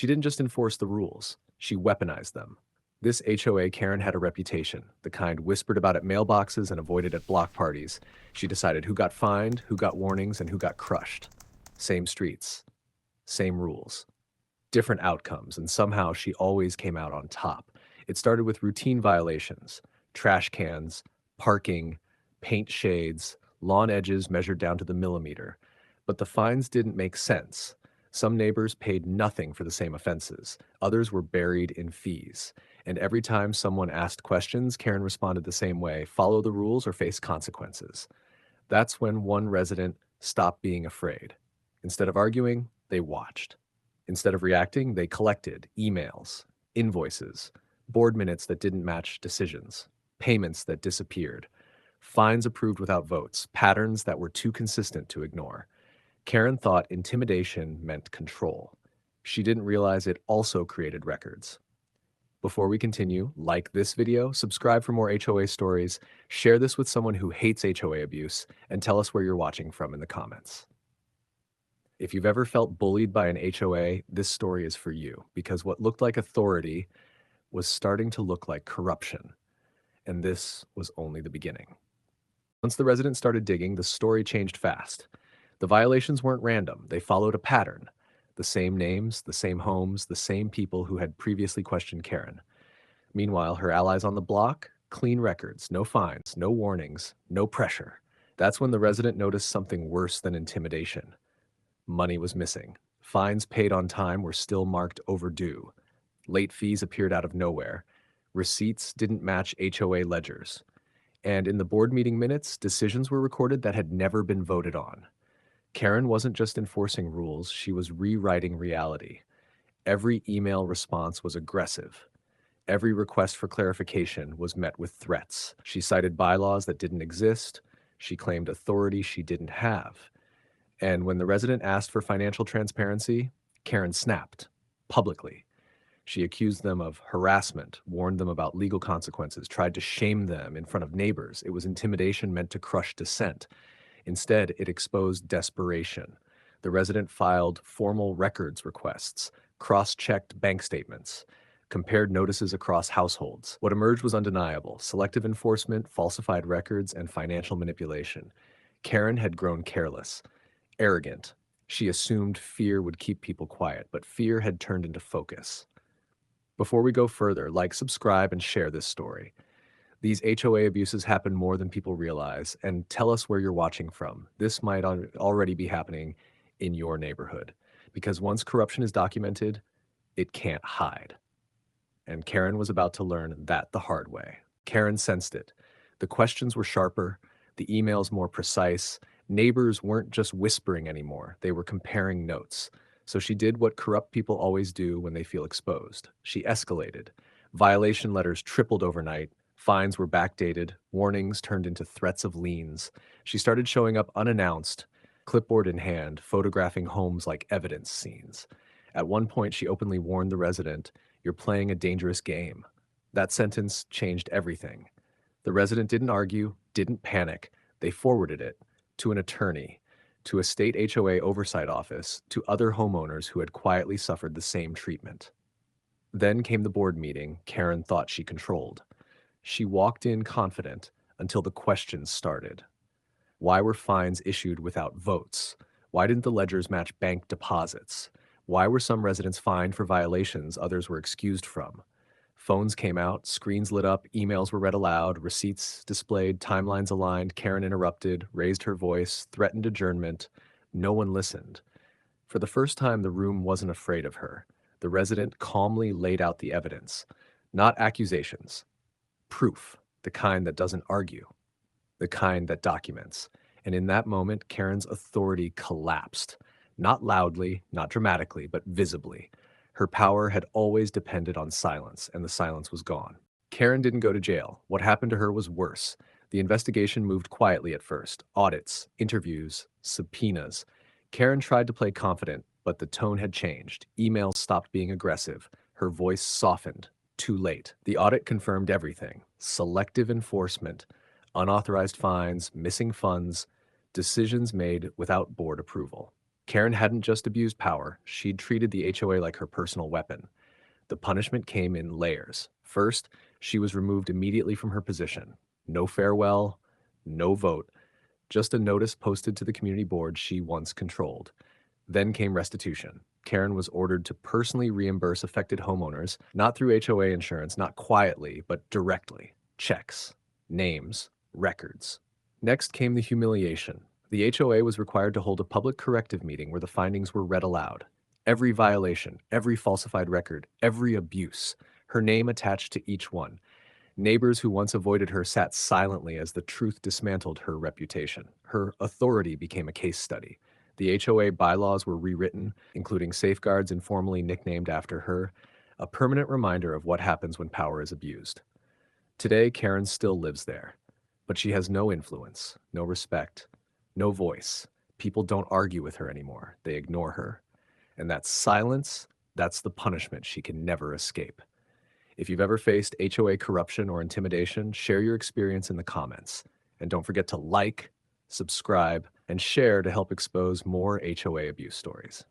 She didn't just enforce the rules, she weaponized them. This HOA-Karen had a reputation, the kind whispered about at mailboxes and avoided at block parties. She decided who got fined, who got warnings, and who got crushed. Same streets, same rules, different outcomes, and somehow she always came out on top. It started with routine violations, trash cans, parking, paint shades, lawn edges measured down to the millimeter. But the fines didn't make sense. Some neighbors paid nothing for the same offenses, others were buried in fees. And every time someone asked questions, Karen responded the same way: follow the rules or face consequences. That's when one resident stopped being afraid. Instead of arguing, they watched. Instead of reacting, they collected emails, invoices, board minutes that didn't match decisions, payments that disappeared, fines approved without votes, patterns that were too consistent to ignore. Karen thought intimidation meant control. She didn't realize it also created records. Before we continue, like this video, subscribe for more HOA stories, share this with someone who hates HOA abuse, and tell us where you're watching from in the comments. If you've ever felt bullied by an HOA, this story is for you, because what looked like authority was starting to look like corruption, and this was only the beginning. Once the residents started digging, the story changed fast. The violations weren't random, they followed a pattern. The same names, the same homes, the same people who had previously questioned Karen. Meanwhile, her allies on the block, clean records, no fines, no warnings, no pressure. That's when the resident noticed something worse than intimidation. Money was missing. Fines paid on time were still marked overdue. Late fees appeared out of nowhere. Receipts didn't match HOA ledgers. And in the board meeting minutes, decisions were recorded that had never been voted on. Karen wasn't just enforcing rules, she was rewriting reality. Every email response was aggressive. Every request for clarification was met with threats. She cited bylaws that didn't exist. She claimed authority she didn't have. And when the resident asked for financial transparency, Karen snapped, publicly. She accused them of harassment, warned them about legal consequences, tried to shame them in front of neighbors. It was intimidation meant to crush dissent. Instead, it exposed desperation. The resident filed formal records requests, cross-checked bank statements, compared notices across households. What emerged was undeniable: selective enforcement, falsified records, and financial manipulation. Karen had grown careless, arrogant. She assumed fear would keep people quiet, but fear had turned into focus. Before we go further, like, subscribe, and share this story. These HOA abuses happen more than people realize, and tell us where you're watching from. This might already be happening in your neighborhood, because once corruption is documented, it can't hide. And Karen was about to learn that the hard way. Karen sensed it. The questions were sharper, the emails more precise. Neighbors weren't just whispering anymore, they were comparing notes. So she did what corrupt people always do when they feel exposed. She escalated. Violation letters tripled overnight. Fines were backdated, warnings turned into threats of liens. She started showing up unannounced, clipboard in hand, photographing homes like evidence scenes. At one point, she openly warned the resident, "You're playing a dangerous game." That sentence changed everything. The resident didn't argue, didn't panic. They forwarded it to an attorney, to a state HOA oversight office, to other homeowners who had quietly suffered the same treatment. Then came the board meeting Karen thought she controlled. She walked in confident until the questions started. Why were fines issued without votes? Why didn't the ledgers match bank deposits? Why were some residents fined for violations others were excused from? Phones came out, screens lit up, emails were read aloud, receipts displayed, timelines aligned. Karen interrupted, raised her voice, threatened adjournment. No one listened. For the first time, the room wasn't afraid of her. The resident calmly laid out the evidence. Not accusations. Proof, the kind that doesn't argue, the kind that documents. And in that moment, Karen's authority collapsed. Not loudly, not dramatically, but visibly. Her power had always depended on silence, and the silence was gone. Karen didn't go to jail. What happened to her was worse. The investigation moved quietly at first. Audits, interviews, subpoenas. Karen tried to play confident, but the tone had changed. Emails stopped being aggressive. Her voice softened. Too late. The audit confirmed everything: selective enforcement, unauthorized fines, missing funds, decisions made without board approval. Karen hadn't just abused power, she'd treated the HOA like her personal weapon. The punishment came in layers. First, she was removed immediately from her position. No farewell, no vote, just a notice posted to the community board she once controlled. Then came restitution. Karen was ordered to personally reimburse affected homeowners, not through HOA insurance, not quietly, but directly. Checks, names, records. Next came the humiliation. The HOA was required to hold a public corrective meeting where the findings were read aloud. Every violation, every falsified record, every abuse, her name attached to each one. Neighbors who once avoided her sat silently as the truth dismantled her reputation. Her authority became a case study. The HOA bylaws were rewritten, including safeguards informally nicknamed after her, a permanent reminder of what happens when power is abused. Today, Karen still lives there, but she has no influence, no respect, no voice. People don't argue with her anymore. They ignore her. And that silence, that's the punishment she can never escape. If you've ever faced HOA corruption or intimidation, share your experience in the comments. And don't forget to like, subscribe, and share to help expose more HOA abuse stories.